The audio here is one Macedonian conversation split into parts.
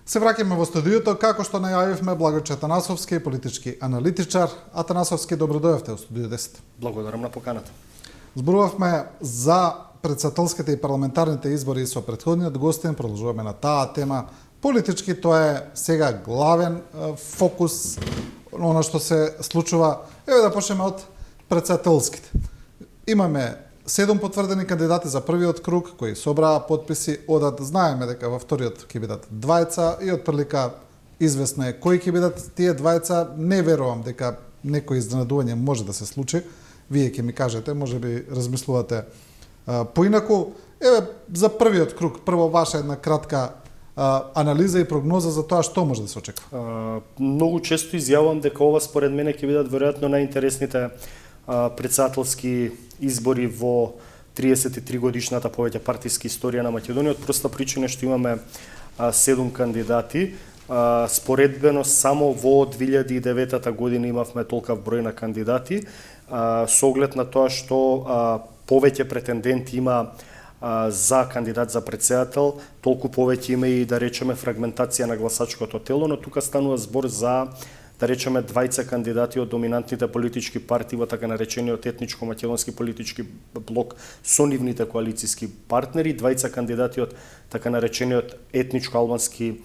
Се враќаме во студиото, како што најавивме, Благојче Атанасовски, политички аналитичар. Атанасовски, добро дојавте во студио 10. Благодарам на поканата. Зборувавме за претседателските и парламентарните избори со претходниот гостин, продолжуваме на таа тема. Политички тоа е сега главен фокус, она што се случува. Еве да почнеме од претседателските. Имаме 7 потврдени кандидати за првиот круг кои собраа подписи, одат. Знаеме дека во вториот ќе бидат двајца и отприлика известно е кои ќе бидат тие двајца. Не верувам дека некој изненадување може да се случи. Вие ќе ми кажете, може би размислувате поинаку. Еве за првиот круг, прво ваша една кратка анализа и прогноза за тоа што може да се очекува. Многу често изјавувам дека ова според мене ќе бидат веројатно најинтересните претседателски избори во 33 годишната повеќе партиска историја на Македонија, од проста причина што имаме 7 кандидати. Споредбено само во 2009 година имавме толков број на кандидати, со оглед на тоа што повеќе претенденти има за кандидат за претседател, толку повеќе има и, да речеме, фрагментација на гласачкото тело, но тука станува збор за, да речеме, двајца кандидати од доминантните политички партии во така наречениот етничко-македонски политички блок со нивните коалициски партнери, двајца кандидати од така наречениот етничко-албански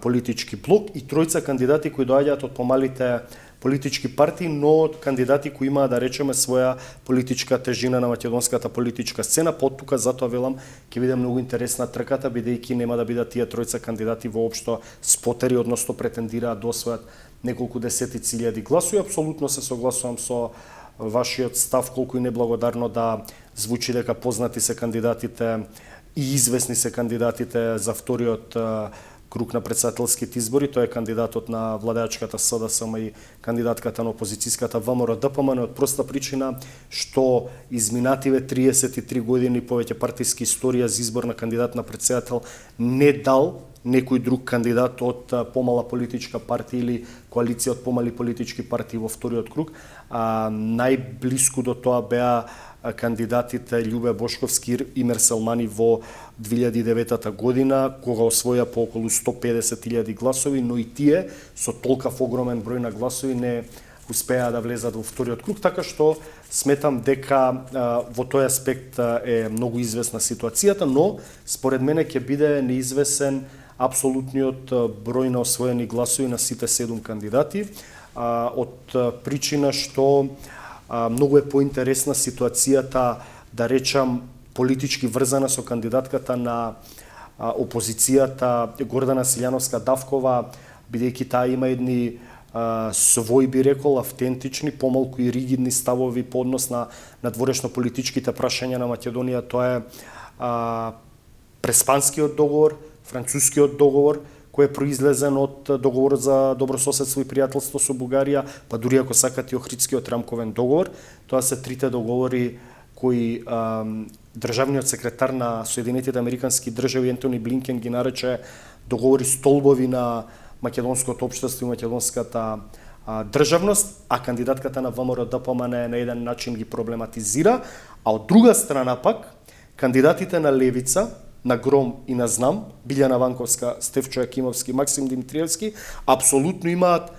политички блок и тројца кандидати кои доаѓаат од помалите политички партии, но кандидати кои имаат, да речеме, своја политичка тежина на македонската политичка сцена. Под тука затоа велам ќе биде многу интересна трката, бидејќи нема да бидат тие тројца кандидати воопшто спотери, односно претендираат да освојат неколку десетици илјади гласови. Апсолутно се согласувам со вашиот став, колку и неблагодарно да звучи дека познати се кандидатите и известни се кандидатите за вториот круг на претседателските избори. Тој е кандидатот на владеачката СДСМ и кандидатката на опозицијската ВМРО-ДПМН, од проста причина што изминативе 33 години повеќе партиски историја за избор на кандидат на претседател не дал некој друг кандидат од помала политичка партија или коалиција од помали политички партии во вториот круг. Најблиску до тоа беа кандидатите Љубе Бошковски и Мерселмани во 2009 година, кога освоја по околу 150.000 гласови, но и тие со толкав огромен број на гласови не успеа да влезат во вториот круг, така што сметам дека во тој аспект е многу известна ситуацијата, но според мене ќе биде неизвесен апсолутниот број на освоени гласови на сите 7 кандидати, од причина што многу е поинтересна ситуацијата, да речам, политички врзана со кандидатката на опозицијата Гордана Силјановска-Давкова, бидејќи таа има едни свој, би рекол, автентични, помалку и ригидни ставови по однос на надворешно политичките прашања на Македонија. Тоа е Преспанскиот договор, францускиот договор, кој е произлезен од договорот за добрососедство и пријателство со Бугарија, па дури ако сакате и Охридскиот рамковен договор. Тоа се трите договори кои државниот секретар на Соединетите американски држави Ентони Блинкен ги нарече договори столбови на македонското општество и македонската државност, а кандидатката на ВМРО-ДПМН на еден начин ги проблематизира, а од друга страна пак кандидатите на Левица, на Гром и на Знам, Билјана Ванковска, Стефчо Јакимовски, Максим Димитриевски, апсолутно имаат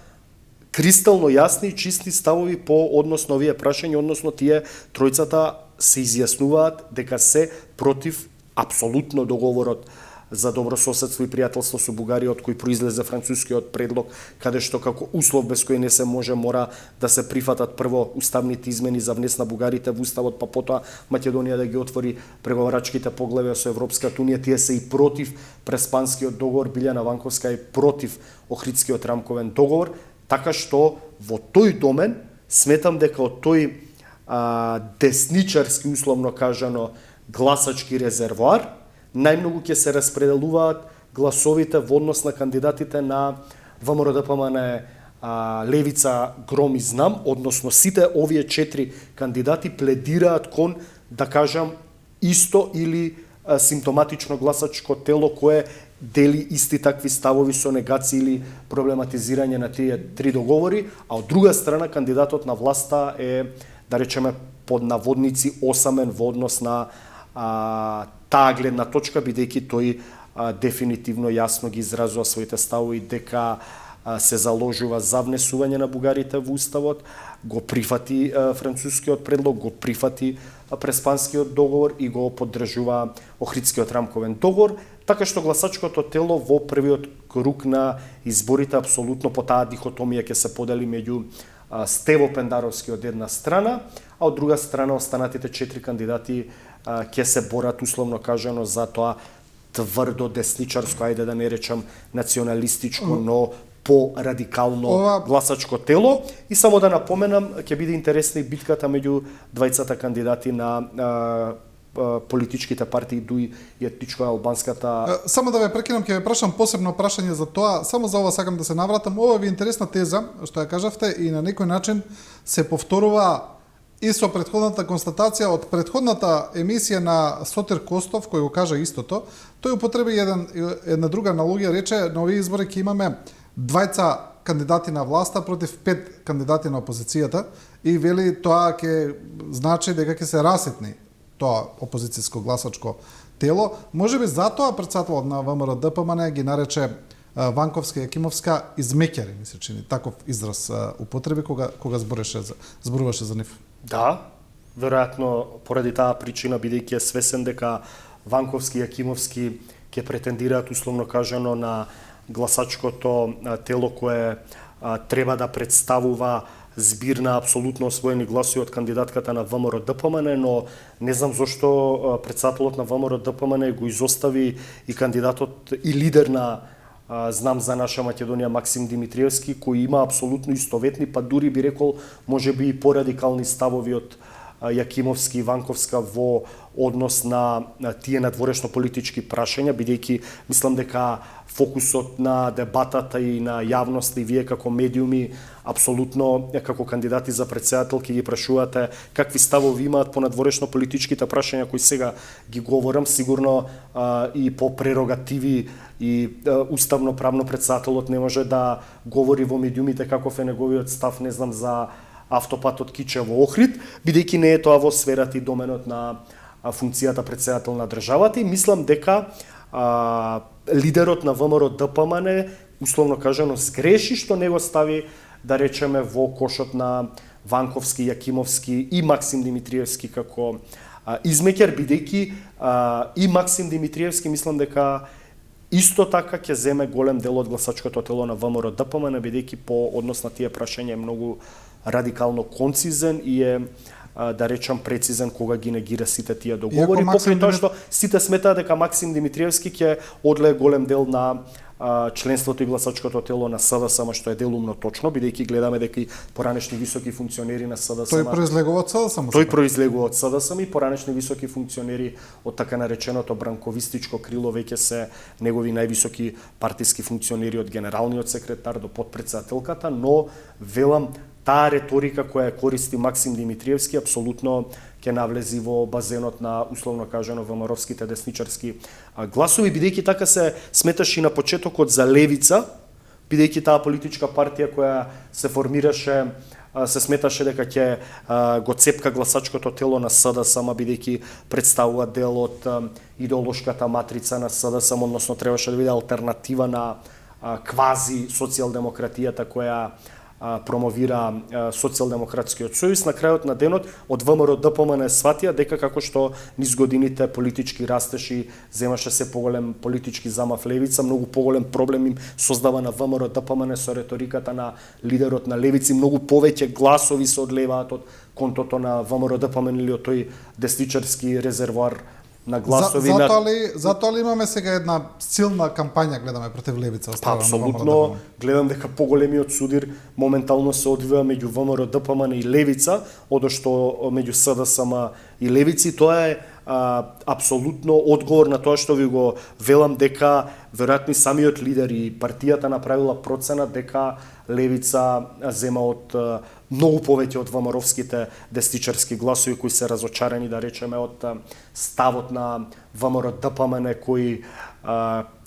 кристално јасни и чисти ставови по однос на овие прашања, односно тие тројцата се изјаснуваат дека се против апсолутно договорот за добрососедство и пријателство со Бугарија, од кој произлезе францускиот предлог, каде што како услов без кој не се може, мора да се прифатат прво уставните измени за внес на бугарите во уставот, па потоа Македонија да ги отвори преговарачките поглавја со Европската унија. Тие се и против Преспанскиот договор, Билјана Ванковска е против Охридскиот рамковен договор, така што во тој домен сметам дека од тој десничарски, условно кажано, гласачки резервоар најмногу ќе се распределуваат гласовите во однос на кандидатите на ВМРО-ДПМН, Левица, Гром и Знам, односно сите овие 4 кандидати пледираат кон, да кажам, исто или симптоматично гласачко тело кое дели исти такви ставови со негација или проблематизирање на тие 3 договори, а од друга страна кандидатот на власта е, да речеме, под наводници осамен во однос на таа гледна точка, бидејќи тој дефинитивно јасно ги изразува своите ставови дека се заложува за внесување на бугарите во уставот, го прифати францускиот предлог, го прифати Преспанскиот договор и го поддржува Охридскиот рамковен договор, така што гласачкото тело во првиот круг на изборите апсолутно по таа дихотомија ќе се подели меѓу Стево Пендаровски од една страна, а од друга страна останатите 4 кандидати ќе се борат условно кажано за тоа тврдо десничарско, ајде да не речам националистичко, но по-радикално гласачко тело. И само да напоменам, ќе биде интересна и битката меѓу двајцата кандидати на политичките партии ДУИ и етничко-албанската... Само да ве прекинам, ќе ве прашам посебно прашање за тоа, само за ова сакам да се навратам. Ова ви интересна теза, што ја кажавте, и на некој начин се повторува и со претходната констатација од претходната емисија на Сотир Костов, кој го кажа истото. Тој употреби една друга аналогија, рече, на овие избори ќе имаме двајца кандидати на власта против 5 кандидати на опозицијата и вели тоа ќе значи дека ќе се раситни тоа опозицијско гласачко тело. Можеби затоа председателот на ВМРО ДПМН ги нарече Ванковска и Јакимовска измеќари, ми се чини, таков израз употреби кога зборуваше за нив. Да, веројатно поради таа причина, бидејќи е свесен дека Ванковски и Јакимовски ќе претендираат условно кажано на гласачкото тело кое треба да представува збир на апсолутно освоени гласови од кандидатката на ВМРО ДПМН, но не знам зошто председателот на ВМРО ДПМН го изостави и кандидатот и лидер на Знам за наша Македонија Максим Димитриевски, кој има апсолутно истоветни, па дури би рекол можеби и порадикални ставови од Јакимовски и Ванковска во однос на тие надворешно политички прашања, бидејќи мислам дека фокусот на дебатата и на јавност и вие како медиуми апсолутно како кандидати за председател ќе ги прашувате какви ставови имаат по надворешно политичките прашања кои сега ги говорам, сигурно и по прерогативи и уставно правно председателот не може да говори во медиумите каков е неговиот став, не знам, за автопатот Кичево Охрид, бидејќи не е тоа во сферата и доменот на функцијата председател на државата, и мислам дека лидерот на ВМРО ДПМН условно кажано сгреши што не го стави, да речеме, во кошот на Ванковски, Јакимовски и Максим Димитриевски како измеќар, бидејќи и Максим Димитриевски мислам дека исто така ќе земе голем дел од гласачкото тело на ВМРО ДПМН, бидејќи по однос на тие прашања е многу радикално концизен и е, да речам, прецизен кога ги негира сите тие договори, покрај тоа што сите сметаат дека Максим Димитриевски ќе одлее голем дел на членството и гласачкото тело на СДСМ, што е делумно точно, бидејќи гледаме дека и поранешни високи функционери на СДСМ... Тој произлегува од СДСМ? Тој произлегува од СДСМ и поранешни високи функционери од така нареченото бранковистичко крило веќе се негови највисоки партиски функционери од генералниот секретар до потпредседателката, но велам таа реторика која користи Максим Димитриевски апсолутно ќе навлези во базенот на условно кажано ВМРО-вските десничарски гласови, бидејќи така се сметаше и на почетокот за левица, бидејќи таа политичка партија која се формираше се сметаше дека ќе го цепка гласачкото тело на СДСМ, бидејќи представува дел од идеолошката матрица на СДСМ, односно требаше да биде алтернатива на квази социјалдемократијата која промовира Социјалдемократскиот сојуз. На крајот на денот од ВМРО ДПМН сватија дека како што низ годините политички растеш и земаше се поголем политички замав левица, многу поголем проблем им создава на ВМРО ДПМН со реториката на лидерот на левици, многу повеќе гласови се одлеваат од контото на ВМРО ДПМН или од тој десничарски резервоар на гласови. Затоа ли имаме сега една силна кампања, гледаме, против левица? Апсолутно, гледам дека поголемиот судир моментално се одвива меѓу ВМРО ДПМН и левица, одошто меѓу СДСМ и левици. Тоа е апсолутно одговор на тоа што ви го велам, дека веројатно самиот лидер и партијата направила процена дека левица зема од многу повеќе од ВМРО-вските десничарски гласови кои се разочарени, да речеме, од ставот на ВМРО ДПМН кој,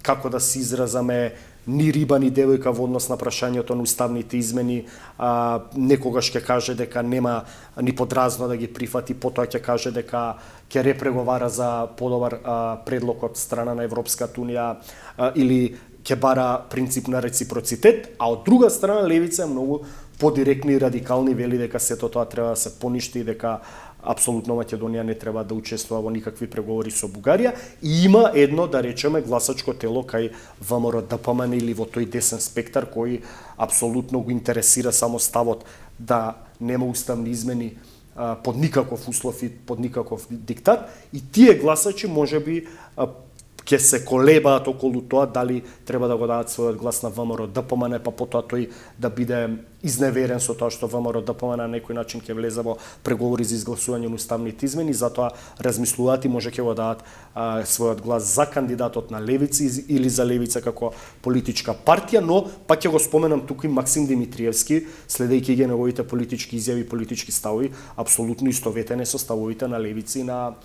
како да се изразаме, ни риба ни девојка во однос на прашањето на уставните измени, некогаш ќе каже дека нема ни подразно да ги прифати, потоа ќе каже дека ќе репреговара за подобар предлог од страна на Европската унија или ќе бара принцип на реципроцитет, а од друга страна левица е многу подиректни и радикални, вели дека сето тоа треба да се поништи и дека апсолутно Македонија не треба да учествува во никакви преговори со Бугарија. И има едно, да речеме, гласачко тело кај ВМРО-ДПМН или во тој десен спектар кој апсолутно го интересира само ставот да нема уставни измени под никаков услов и под никаков диктат. И тие гласачи можеби ќе се колебаат околу тоа дали треба да го дадат својот глас на ВМРО-ДПМН, па потоа тој да биде изневерен со тоа што ВМРО-ДПМН на некој начин ќе влезе во преговори за изгласување на уставните измени, затоа размислуваат и може ќе го дадат својот глас за кандидатот на левица или за левица како политичка партија, но пак ќе го споменам туку и Максим Димитриевски, следејќи ги неговите политички изјави, политички ставови, апсолутно истоветени со ставовите на левици и на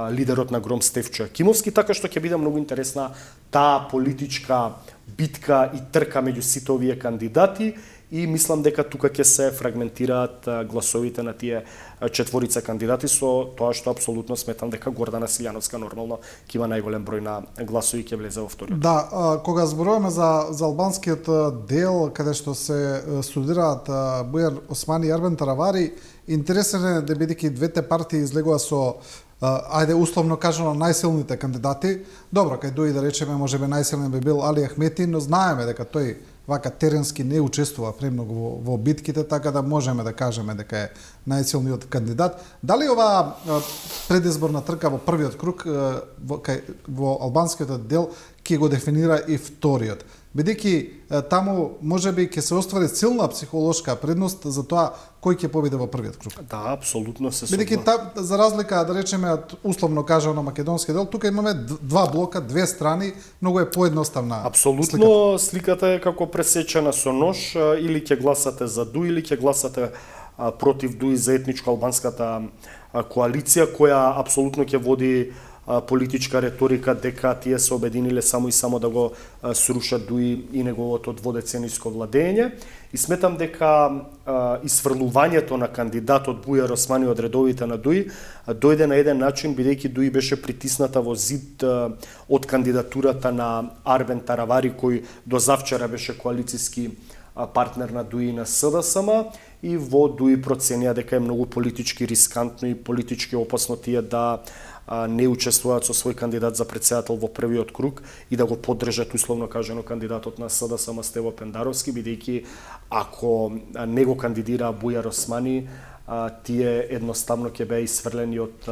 лидерот на Гром Стефчо Јакимовски, така што ќе биде многу интересна таа политичка битка и трка меѓу сите овие кандидати и мислам дека тука ќе се фрагментираат гласовите на тие четворица кандидати со тоа што апсолутно сметам дека Гордана Силјановска нормално ќе има најголем број на гласови и ќе влезе во вториот. Да, кога зборуваме за албанскиот дел каде што се студираат Бујар Османи и Арбен Таравари, интересен е да бидејќи двете партии излегува со ајде условно кажано најсилните кандидати. Добро, кај Дуи да речеме можеби најсилен би бил Али Ахмети, но знаеме дека тој вака теренски не учествува премногу во битките, така да можеме да кажеме дека е најсилниот кандидат. Дали оваа предизборна трка во првиот круг во албанскиот дел ќе го дефинира и вториот? Бидејќи таму можеби ќе се оствари силна психолошка предност за тоа кој ќе победи во првиот круг. Да, апсолутно се Бидејќи за разлика да речеме од условно кажано македонски дел, тука имаме два блока, две страни, многу е поедноставна. Апсолутно сликата е како пресечена со нож, или ќе гласате за Дуи или ќе гласате против Дуи за етничко албанската коалиција која апсолутно ќе води политичка реторика дека тие се обединиле само и само да го срушат Дуи и неговото дводецениско владење. И сметам дека исфрлувањето на кандидатот Бујар Османи од редовите на Дуи дојде на еден начин бидејќи Дуи беше притисната во зид од кандидатурата на Арбен Таравари кој до завчера беше коалициски партнер на Дуи и на СДСМ и во Дуи проценија дека е многу политички рискантно и политички опасно тие да не учествуваат со свој кандидат за претседател во првиот круг и да го поддржат условно кажано кандидатот на СДСМ Стево Пендаровски, бидејќи ако не го кандидира Бујар Османи, тие едноставно ќе беа исфрлени од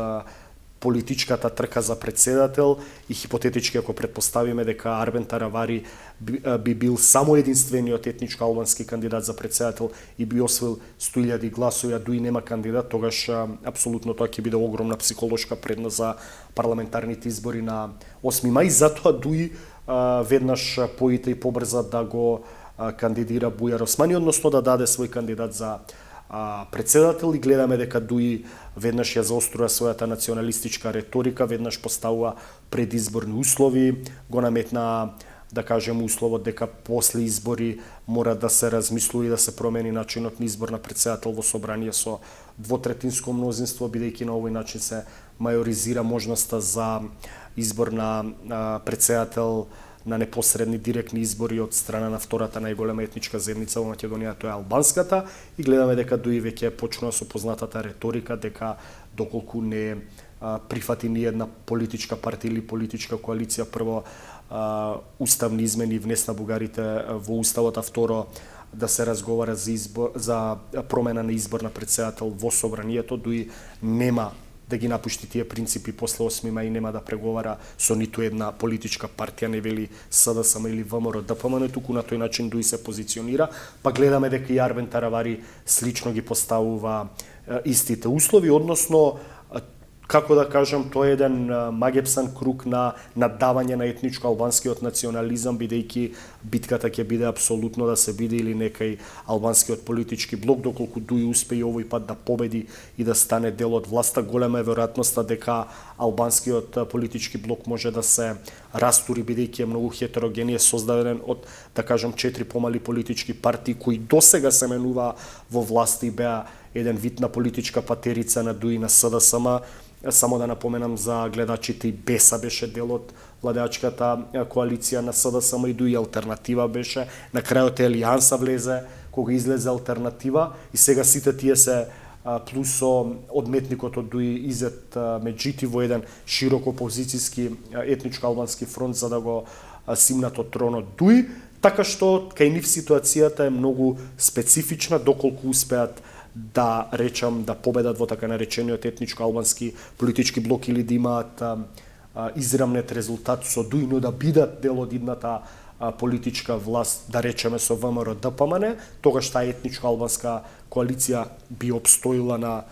политичката трка за претседател и хипотетички ако предпоставиме дека Арбен Таравари би бил само единствениот етничко албански кандидат за претседател и би освоил 100.000 гласови, а Дуи нема кандидат, тогаш апсолутно тоа ќе биде огромна психолошка предност за парламентарните избори на 8 мај. Затоа Дуи веднаш поита и побрза да го кандидира Бујар Османи, односно да даде свој кандидат за претседател и гледаме дека Дуи веднаш ја заострува својата националистичка реторика, веднаш поставува предизборни услови, го наметна да кажем условот дека после избори мора да се размислува и да се промени начинот на избор на претседател во собрание со двотретинско мнозинство, бидејќи на овој начин се мајоризира можноста за избор на претседател на непосредни директни избори од страна на втората најголема етничка заедница во Македонија, тоа е албанската, и гледаме дека Дуи веќе почнува со познатата реторика дека доколку не прифати ни една политичка партија или политичка коалиција прво уставни измени внесна бугарите во уставот, а второ да се разговара за промена на избор на претседател во собранието, Дуи нема да ги напушти тие принципи после 8 мај и нема да преговара со ниту една политичка партија, не вели СДСМ или ВМРО-ДПМН, туку на тој начин Дуи се позиционира, па гледаме дека и Арбен Таравари слично ги поставува истите услови, односно како да кажам, тоа е еден магепсан круг на надавање на етничко албанскиот национализам, бидејќи битката ќе биде апсолутно да се биде или некај албанскиот политички блок, доколку Дуи успее овој пат да победи и да стане дел од власта, голема е веројатноста дека албанскиот политички блок може да се растури, бидејќи е многу хетероген и е создаден од, да кажам, 4 помали политички партии кои досега се менува во власта и беа еден вид на политичка патерица на Дуи на СДСМ. Само да напоменам за гледачите, и Беса беше дел од владеачката коалиција на СДСМ и Дуи, алтернатива беше. На крајот Елијанса влезе, кога излезе алтернатива, и сега сите тие се плюс со одметникот од Дуи Изет Меджити во еден широк опозицијски етничко албански фронт за да го симнат од тронот Дуи, така што кај нив ситуацијата е многу специфична, доколку успеат да речам да победат во така наречениот етничко албански политички блок или да имаат израмнет резултат со Дуи, но да бидат дел од идната политичка власт, да речеме со ВМРО ДПМН, тогаш таа етничко албанска коалиција би обстоила на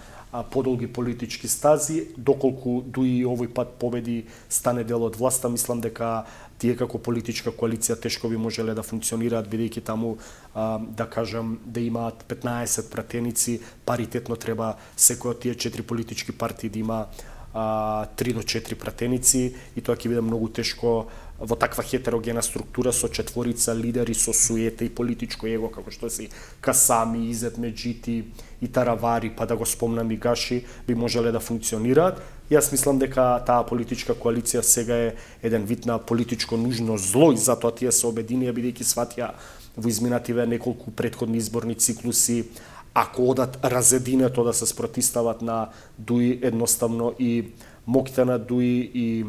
подолги политички стази, доколку Дуи овој пат победи, стане дел од власта, мислам дека тие како политичка коалиција тешко би можеле да функционираат, бидејќи таму, да кажам, да имаат 15 пратеници, паритетно треба секој од тие 4 политички партии да има 3 до 4 пратеници, и тоа ќе биде многу тешко во таква хетерогена структура со четворица лидери со суета и политичко его, како што се Касами, Изет Меджити и Таравари, па да го спомнам и Гаши, би можеле да функционираат. Јас мислам дека таа политичка коалиција сега е еден вид на политичко нужно зло, и затоа тие се обединија, бидејќи сватија во изминативе неколку претходни изборни циклуси, ако одат разединето да се спротистават на Дуи, едноставно и моќта на Дуи и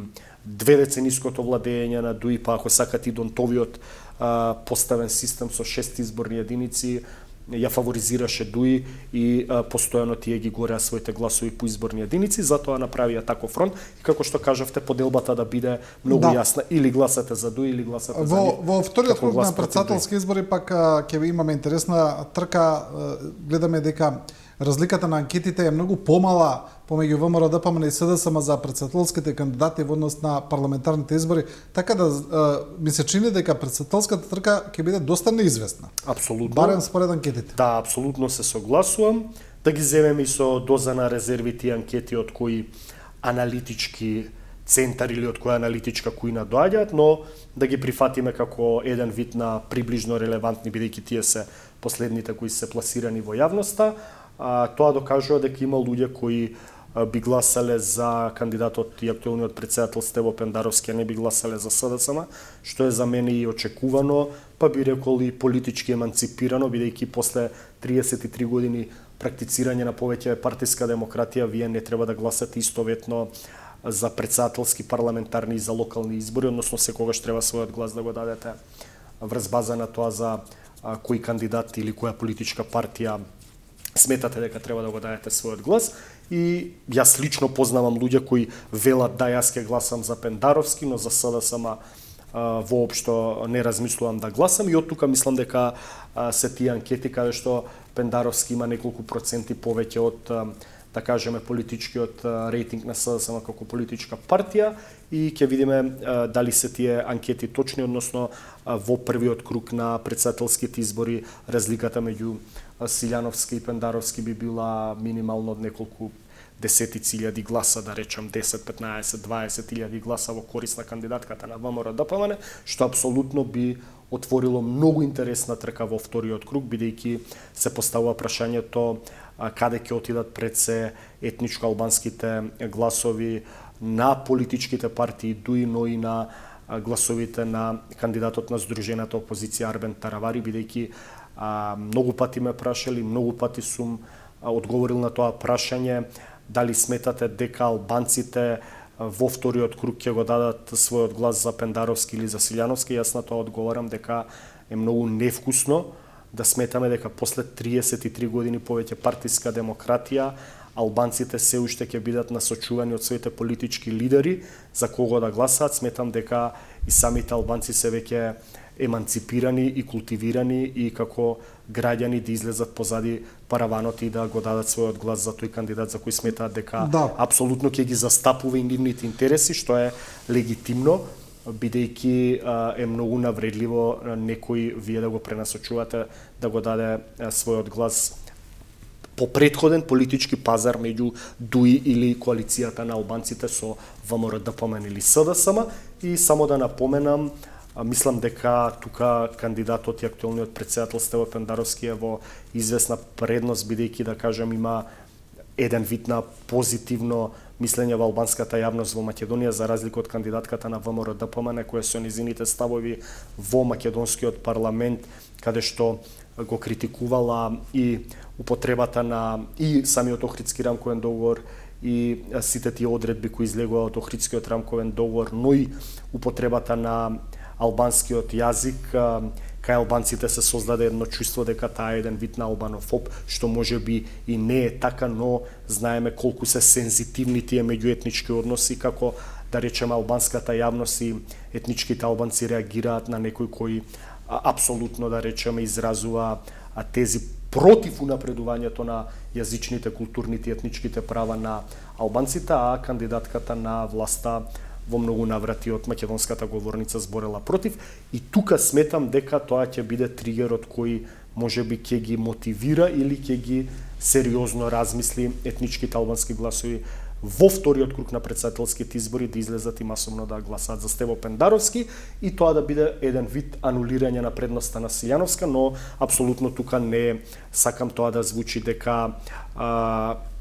2 децениското владење на Дуи, па ако сакат и Донтовиот поставен систем со 6 изборни единици, ја фаворизираше Дуи и постојано тие ги гореа своите гласови по изборни единици, затоа направија таков фронт и како што кажавте, поделбата да биде многу јасна, или гласате за Дуи или гласате за нив. Во вториот круг на претседателски избори пак ќе имаме интересна трка, гледаме дека разликата на анкетите е многу помала помеѓу ВМРО ДПМН и СДСМ за претседателските кандидати во однос на парламентарните избори, така да ми се чини дека претседателската трка ќе биде доста неизвестна. Апсолутно. Барем според анкетите. Да, апсолутно се согласувам. Да ги земеме и со доза на резерви тие анкети од кои аналитички центар или од која аналитичка кујна доаѓаат, но да ги прифатиме како еден вид на приближно релевантни, бидејќи тие се последните кои се пласирани во јавноста. Тоа докажува дека има луѓе кои би гласале за кандидатот и актуелниот претседател Стево Пендаровски, а не би гласале за СДСМ, што е за мене и очекувано, па би рекол и политички еманципирано, бидејќи после 33 години практицирање на повеќе партиска демократија, вие не треба да гласате истоветно за претседателски, парламентарни и за локални избори, односно секогаш треба својот глас да го дадете врз база на тоа за кој кандидат или која политичка партија сметате дека треба да го дадете својот глас. И јас лично познавам луѓе кои велат да јас ќе гласам за Пендаровски, но за СДСМ воопшто не размислувам да гласам, и од тука мислам дека се тие анкети каде што Пендаровски има неколку проценти повеќе од, да кажеме, политичкиот рейтинг на СДСМ како политичка партија, и ќе видиме дали се тие анкети точни, односно во првиот круг на претседателските избори разликата меѓу Силјановски и Пендаровски би била минимално од неколку десетици илјади гласа, да речам 10, 15, 20 илјади гласа во корист на кандидатката на ВМРО ДПМН, што апсолутно би отворило многу интересна трка во вториот круг, бидејќи се поставува прашањето каде ќе отидат пред се етничко албанските гласови на политичките партии Дуи, но и на гласовите на кандидатот на Сдружената опозиција Арбен Таравари, бидејќи многу пати ме прашали, многу пати сум одговорил на тоа прашање, дали сметате дека албанците во вториот круг ќе го дадат својот глас за Пендаровски или за Силјановски. Јас на тоа одговарам дека е многу невкусно да сметаме дека после 33 години повеќе партиска демократија, албанците се уште ќе бидат насочувани од своите политички лидери за кого да гласаат. Сметам дека и самите албанци се веќе еманципирани и култивирани и како граѓани да излезат позади параванот и да го дадат својот глас за тој кандидат за кој сметаат дека Да. апсолутно ќе ги застапува и нивните интереси, што е легитимно, бидејќи е многу навредливо некој вие да го пренасочувате да го даде својот глас по претходен политички пазар меѓу ДУИ или коалицијата на албанците со ВМРО-ДПМН или СДСМ. И само да напоменам, мислам дека тука кандидатот и актуелниот претседател Стево Пендаровски е во известна предност, бидејќи да кажем има еден вид на позитивно мислење во албанската јавност во Македонија, за разлика од кандидатката на ВМРО-ДПМН, која со низините ставови во македонскиот парламент, каде што го критикувала и употребата на и самиот Охридски рамковен договор и сите тие одредби кои излегува од Охридскиот рамковен договор, но и употребата на албанскиот јазик. Кај албанците се создаде едно чувство дека таа е еден вид на албанофоб, што може би и не е така, но знаеме колку се сензитивни тие меѓуетнички односи, како да речеме албанската јавност и етничките албанци реагираат на некој кој апсолутно, да речеме, изразува тези против унапредувањето на јазичните, културните и етничките права на албанците, а кандидатката на власта во многу наврати од македонската говорница зборела против. И тука сметам дека тоа ќе биде тригерот кој можеби ќе ги мотивира или ќе ги сериозно размисли етничките албански гласови во вториот круг на претседателските избори да излезат и масовно да гласаат за Стево Пендаровски и тоа да биде еден вид анулирање на предноста на Силјановска, но апсолутно тука не сакам тоа да звучи дека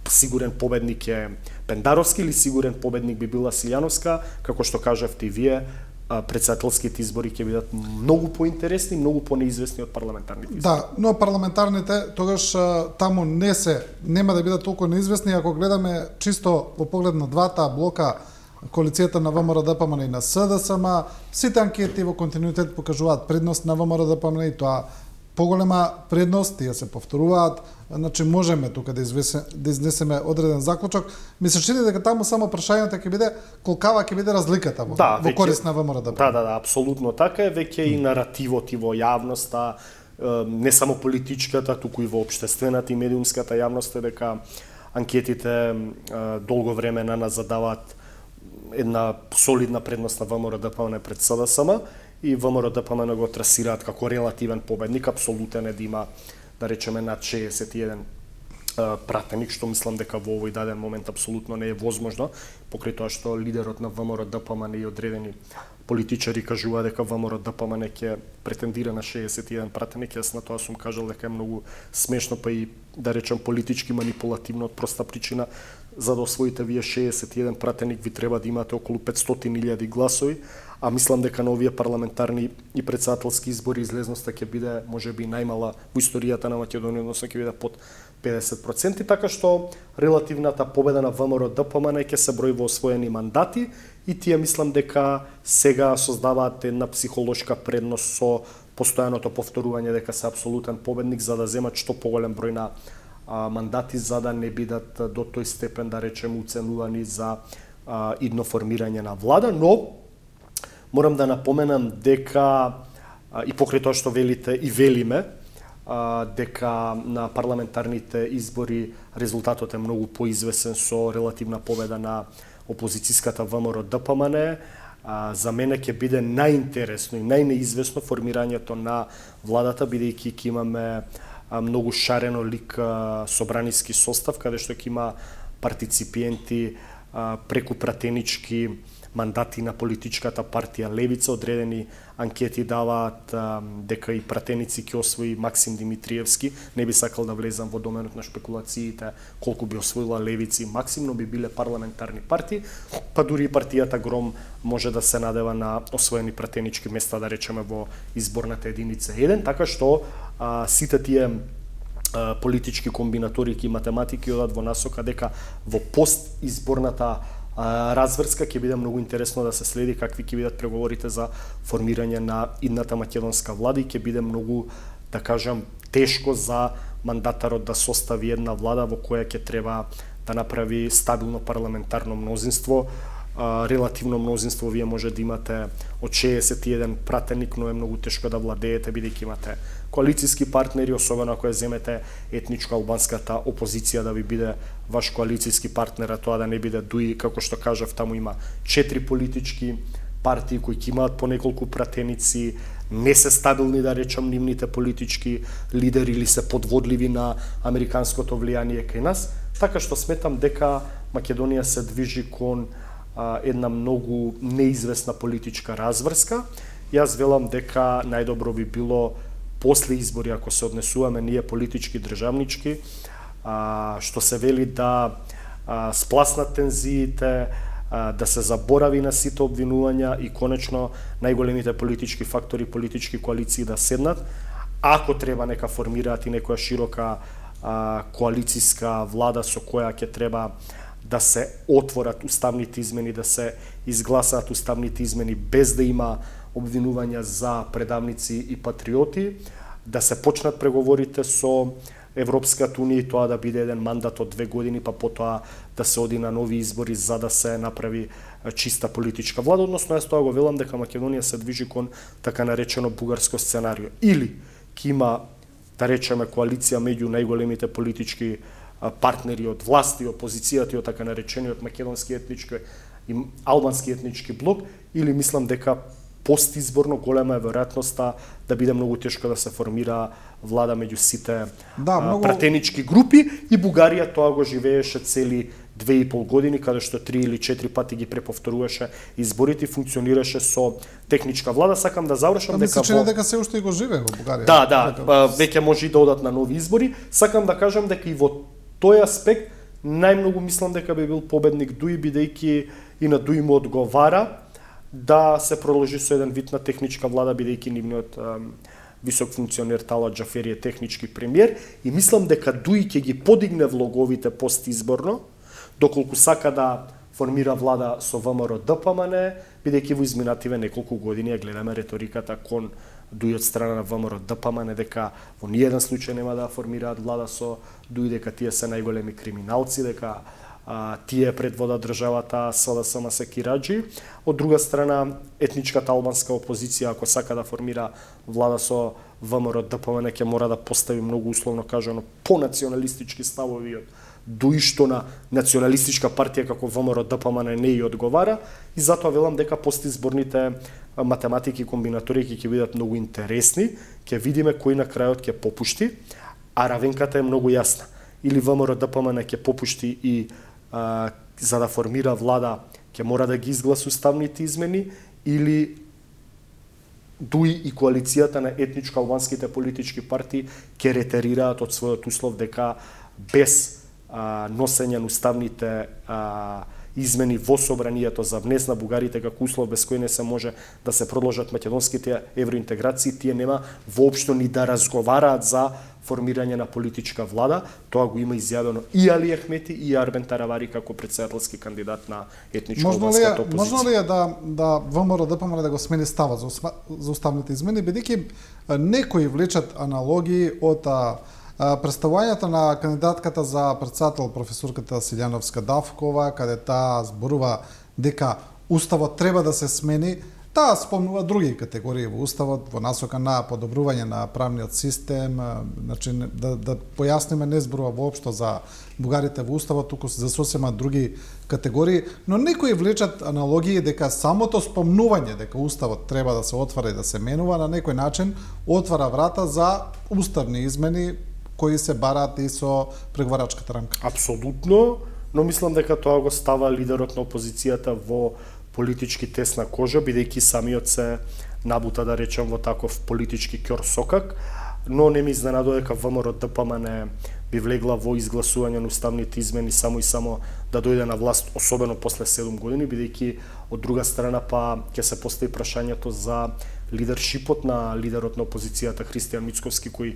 сигурен победник е Пендаровски или сигурен победник би била Силјановска, како што кажавте и вие, претседателските избори ќе бидат многу поинтересни, многу понеизвестни од парламентарните избори. Да, но парламентарните тогаш таму нема да бидат толку неизвестни, ако гледаме чисто во поглед на двата блока, коалицијата на ВМРО-ДПМН и на СДСМ, сите анкети во континуитет покажуваат предност на ВМРО-ДПМН и тоа поголема предност, тие се повторуваат, значи можеме тука да изнесеме одреден заклучок. Ми се чини дека таму само прашањето ќе биде колкава ќе биде разликата во корист на ВМРО-ДПМН. Да, апсолутно така е, веќе и наративот и во јавноста, не само политичката, туку и во општествената и медиумската јавност е дека анкетите долго време на нас задаваат една солидна предност на ВМРО-ДПМН пред СДСМ и ВМРО-ДПМН го трасираат како релативен победник, апсолутен е да има, да речеме, над 61 пратеник, што мислам дека во овој даден момент апсолутно не е возможно, покрај тоа што лидерот на ВМРО-ДПМН и одредени политичари кажува дека ВМРО-ДПМН ќе претендира на 61 пратеник. Јас на тоа сум кажал дека е многу смешно, па и да речем политички манипулативно, од проста причина, за да освоите вие 61 пратеник ви треба да имате околу 500.000 гласови, а мислам дека на овие парламентарни и претседателски избори излезноста ќе биде можеби најмала во историјата на Македонија, односно ќе биде под 50%, така што релативната победа на ВМРО-ДПМН ќе се брои во освоени мандати и тие мислам дека сега создаваат една психолошка предност со постојаното повторување дека се апсолутен победник за да земат што поголем број на мандати за да не бидат до тој степен, да речем, уценувани за идно формирање на влада, но морам да напоменам дека и покрај тоа што велите и велиме, дека на парламентарните избори резултатот е многу поизвесен со релативна победа на опозицијската ВМРО-ДПМН. За мене ќе биде најинтересно и најнеизвестно формирањето на владата, бидејќи ќе имаме многу шарено лик собраниски состав, каде што ќе има партиципиенти преку пратенички мандати на политичката партија Левица. Одредени анкети даваат дека и пратеници ќе освои Максим Димитриевски. Не би сакал да влезам во доменот на шпекулациите колку би освоила Левици и Максим, но би биле парламентарни партии, па дури и партијата Гром може да се надева на освоени пратенички места, да речеме, во изборната единица 1, така што сите тие политички комбинаторики и математики одат во насока дека во постизборната разврска ќе биде многу интересно да се следи какви ќе бидат преговорите за формирање на идната македонска влада и ќе биде многу, да кажам, тешко за мандатарот да состави една влада во која ќе треба да направи стабилно парламентарно мнозинство. релативно мнозинство, вие може да имате од 61 пратеник, но е многу тешко да владеете, бидејќи имате коалицијски партнери, особено ако ја земете етничко албанската опозиција да ви биде ваш коалицијски партнер, а тоа да не биде ДУИ, како што кажав, таму има 4 политички партии кои ќе имаат по неколку пратеници, не се стабилни, да речам, нивните политички лидери или се подводливи на американското влијание кај нас, така што сметам дека Македонија се движи кон една многу неизвестна политичка разврска. Јас велам дека најдобро би било после избори, ако се однесуваме ние политички државнички, што се вели да спласнат тензиите, да се заборави на сите обвинувања и конечно најголемите политички фактори, политички коалиции да седнат, ако треба нека формираат и некоја широка коалицијска влада со која ќе треба да се отворат уставните измени, да се изгласаат уставните измени без да има обвинувања за предавници и патриоти, да се почнат преговорите со Европската унија и тоа да биде еден мандат од 2 години, па потоа да се оди на нови избори за да се направи чиста политичка влада, односно јас тоа го велам дека Македонија се движи кон така наречено бугарско сценарио. Или ќе има, да речеме, коалиција меѓу најголемите политички партнери од власт и опозицијата и од така наречениот македонски етнички и албански етнички блок, или мислам дека постизборно голема е веројатноста да биде многу тешко да се формира влада меѓу сите пратенички групи, и Бугарија тоа го живееше цели 2,5 години, каде што 3 или 4 пати ги преповторуваше изборите и функционираше со техничка влада. Сакам да завршам дека дека се уште и го живее во Бугарија. Веќе може и да одат на нови избори. Сакам да кажам дека и во тој аспект најмногу мислам дека би бил победник ДУИ, бидејќи и на ДУИ му одговара да се продолжи со еден вид на техничка влада, бидејќи нивниот висок функционер Талат Џафери е технички премиер, и мислам дека ДУИ ќе ги подигне влоговите постизборно, доколку сака да формира влада со ВМРО ДПМН, бидејќи во изминативе неколку години ја гледаме реториката кон ДУИ од страна на ВМРО ДПМН дека во ниеден случај нема да формираат влада со ДУИ, дека тие се најголеми криминалци, дека тие предводат државата, СДСМ се кираџи. Од друга страна, етничката албанска опозиција, ако сака да формира влада со ВМРО ДПМН, ќе мора да постави многу условно кажано понационалистички ставови од ДУИ, што на националистичка партија како ВМРО ДПМН не ја одговара, и затоа велам дека постизборните математики и комбинаторики ќе бидат многу интересни, ќе видиме кој на крајот ќе попушти, а равенката е многу јасна. Или ВМРО ДПМН ќе попушти и за да формира влада ќе мора да ги изгласи уставните измени, или ДУИ и коалицијата на етничко албанските политички партии ќе ретерираат од својот услов дека без носење на уставните измени во собранието за внес на бугарите како услов без кој не се може да се продолжат македонските евроинтеграции, тие нема воопшто ни да разговараат за формирање на политичка влада. Тоа го има изјавено и Али Ахмети и Арбен Таравари како претседателски кандидат на етничко албанската опозиција. Можно ли е да ВМРО ДПМН да го смени ставот за уставните измени, бидејќи некои влечат аналогии од представувањето на кандидатката за претседател професорката Силјановска Давкова, каде таа зборува дека уставот треба да се смени. Таа спомнува други категории во уставот во насока на подобрување на правниот систем, значи да појасниме, не зборува воопшто за бугарите во уставот, туку за сосема други категории, но некои влечат аналогии дека самото спомнување дека уставот треба да се отвара и да се менува на некој начин отвара врата за уставни измени кои се бараат и со преговарачката рамка. Апсолутно, но мислам дека тоа го става лидерот на опозицијата во политички тесна кожа, бидејќи самиот се набута, да речем, во таков политички ќорсокак, но не ми изненадува дека ВМРО ДПМН би влегла во изгласување на уставните измени само и само да дојде на власт, особено после 7 години, бидејќи од друга страна па ќе се постави прашањето за лидершипот на лидерот на опозицијата Христијан Мицковски, кој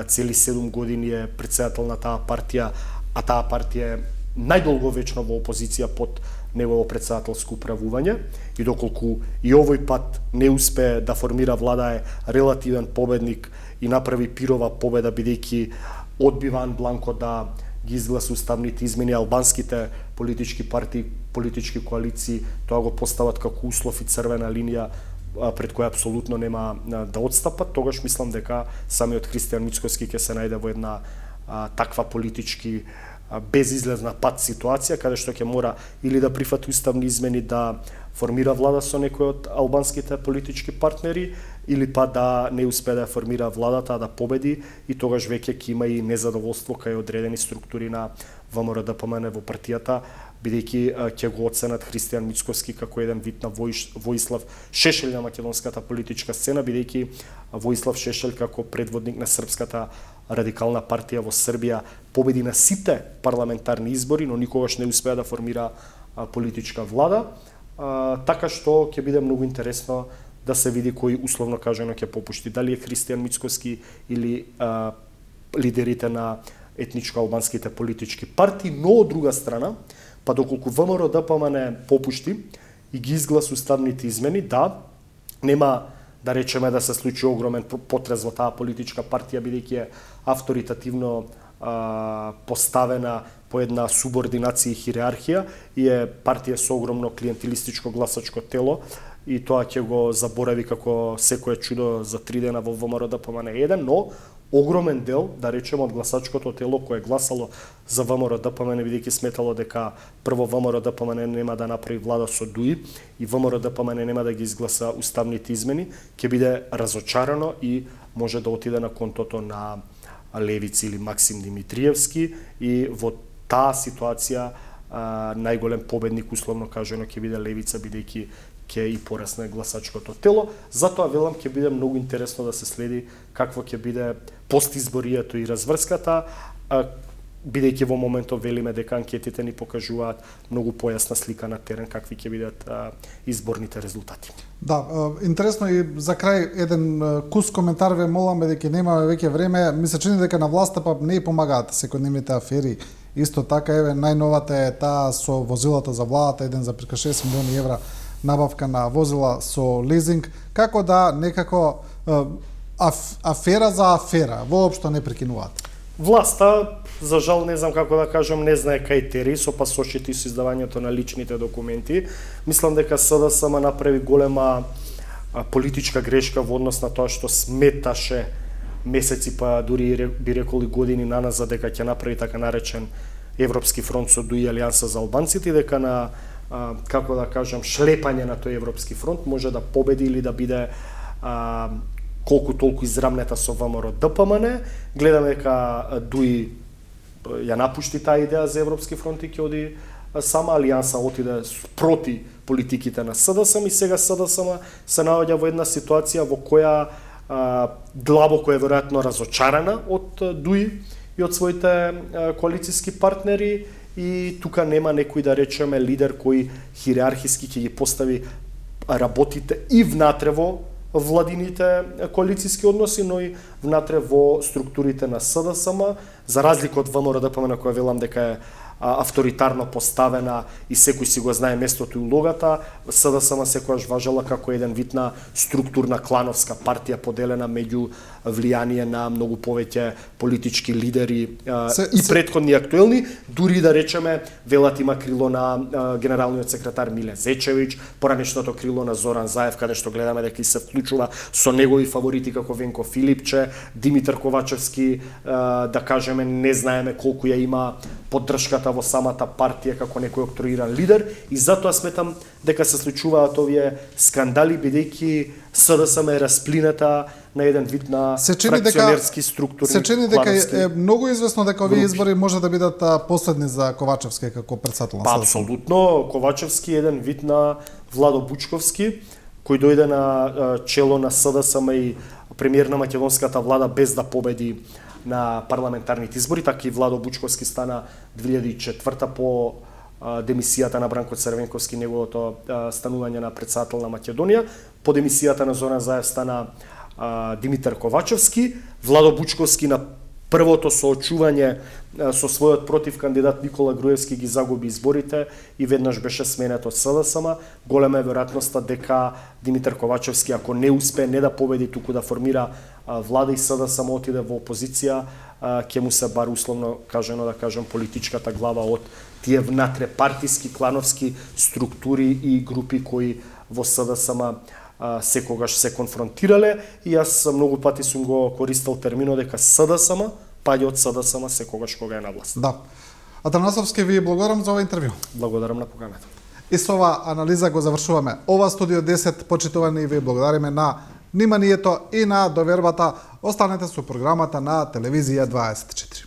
цели 7 години е претседател на таа партија, а таа партија е најдолговечно во опозиција под негово претседателско управување, и доколку и овој пат не успее да формира влада, е релативен победник и направи пирова победа, бидејќи одбива ан бланко да ги изгласи уставните измени. Албанските политички партии политички коалиции тоа го постават како услов и црвена линија пред која апсолутно нема да отстапат, тогаш мислам дека самиот Христијан Мицкоски ќе се најде во една таква политички безизлезна пат ситуација, каде што ќе мора или да прифати уставни измени да формира влада со некој од албанските политички партнери, или па да не успее да формира владата, а да победи, и тогаш веќе ќе има и незадоволство кај одредени структури на ВМРО-ДПМН во партијата, бидејќи ќе го оценат Христијан Мицкоски како еден вид на Воислав Шешел на македонската политичка сцена, бидејќи Воислав Шешел како предводник на српската радикална партија во Србија победи на сите парламентарни избори, но никогаш не успеа да формира политичка влада, така што ќе биде многу интересно да се види кој условно кажано ќе попушти, дали е Христијан Мицкоски или лидерите на етничко албанските политички партии, но од друга страна, па доколку ВМРО-ДПМН попушти и ги изгласи уставните измени, да, нема да речеме да се случи огромен потрес во таа политичка партија, бидејќи е авторитативно поставена по една субординација и хиерархија и е партија со огромно клиентилистичко гласачко тело, и тоа ќе го заборави како секое чудо за 3 дена во ВМРО-ДПМН 1, но огромен дел, да речеме, од гласачкото тело кое гласало за ВМРО-ДПМН, бидејќи сметало дека прво ВМРО-ДПМН нема да направи влада со ДУИ и ВМРО-ДПМН нема да ги изгласа уставните измени, ќе биде разочарано и може да отиде на контото на Левици или Максим Димитриевски, и во таа ситуација најголем победник, условно кажано, ќе биде Левица, бидејќи ќе и порасне гласачкото тело. Затоа велам ќе биде многу интересно да се следи какво ќе биде постизборието и разврската, бидејќи во моментов велиме дека анкетите ни покажуваат многу појасна слика на терен какви ќе бидат изборните резултати. Да, интересно, и за крај еден кус коментар ве молам, бидејќи немаме веќе време. Ми се чини дека на власта па не помагаат секојдневните афери. Исто така, еве, најновата е таа со возилата за владата, еден за прека 6 милиони евра набавка на возила со лизинг, како да некако афера за афера, воопшто не прекинуваат. Власта, за жал, не знам како да кажам, не знае кај тери со пасошите и со издавањето на личните документи. Мислам дека СДСМ направи голема политичка грешка во однос на тоа што сметаше месеци, па дури би рекол и години наназад, дека ќе направи така наречен Европски фронт со ДУИ Алијанса за албанците, дека на како да кажам, шлепање на тој Европски фронт може да победи или да биде колку толку израмнета со ВМРО-ДПМН. Гледаме дека ДУИ ја напушти таа идеја за Европски фронт и ќе оди сама, Алијанса отиде проти политиките на СДСМ, и сега СДСМ се наоѓа во една ситуација во која длабоко е веројатно разочарана од ДУИ и од своите коалициски партнери, и тука нема некој, да речеме, лидер кој хиерархиски ќе ги постави работите и внатре во владините коалициски односи, но и внатре во структурите на СДСМ, за разлика од ВМРО-ДПМН, која велам дека е авторитарно поставена и секој си го знае местото и улогата. СДСМ секогаш важела како еден вид на структурна клановска партија, поделена меѓу влијание на многу повеќе политички лидери и претходни и актуелни, дури да речеме велат има крило на генералниот секретар Миле Зечевиќ, поранешното крило на Зоран Заев, каде што гледаме дека и се вклучува со негови фаворити како Венко Филипче, Димитар Ковачевски, да кажеме, не знаеме колку ја има поддршката во самата партија како некој октроиран лидер, и затоа сметам дека се случуваат овие скандали, бидејќи СДСМ е расплината на еден вид на фракционерски структури. Се чини дека е многу известно дека овие избори може да бидат последни за Ковачевски како претседател на СДСМ. Апсолутно, Ковачевски е еден вид на Владо Бучковски, кој дојде на чело на СДСМ и премиер на македонската влада без да победи на парламентарните избори, така и Владо Бучковски стана 2004 по демисијата на Бранко Црвенковски, неговото станување на претседател на Македонија. По демисијата на Зоран Заев стана Димитар Ковачевски. Владо Бучковски на првото соочување со својот против кандидат Никола Груевски ги загуби изборите и веднаш беше сменет од СДСМ. Голема е веројатноста дека Димитар Ковачевски, ако не успее не да победи, туку да формира влада и СДСМ отиде во опозиција, ќе му се бар условно кажано да кажем политичката глава од тие внатре партиски, клановски структури и групи кои во СДСМ секогаш се конфронтирале, и јас многу пати сум го користел терминот дека СДСМ паѓа од СДСМ секогаш кога е на власт. Да. Атанасовски, ви благодарам за ова интервју. Благодарам на поканата. И со ова анализа го завршуваме ова Студио 10, почитувани, и ви благодариме на вниманието и на довербата. Останете со програмата на Телевизија 24.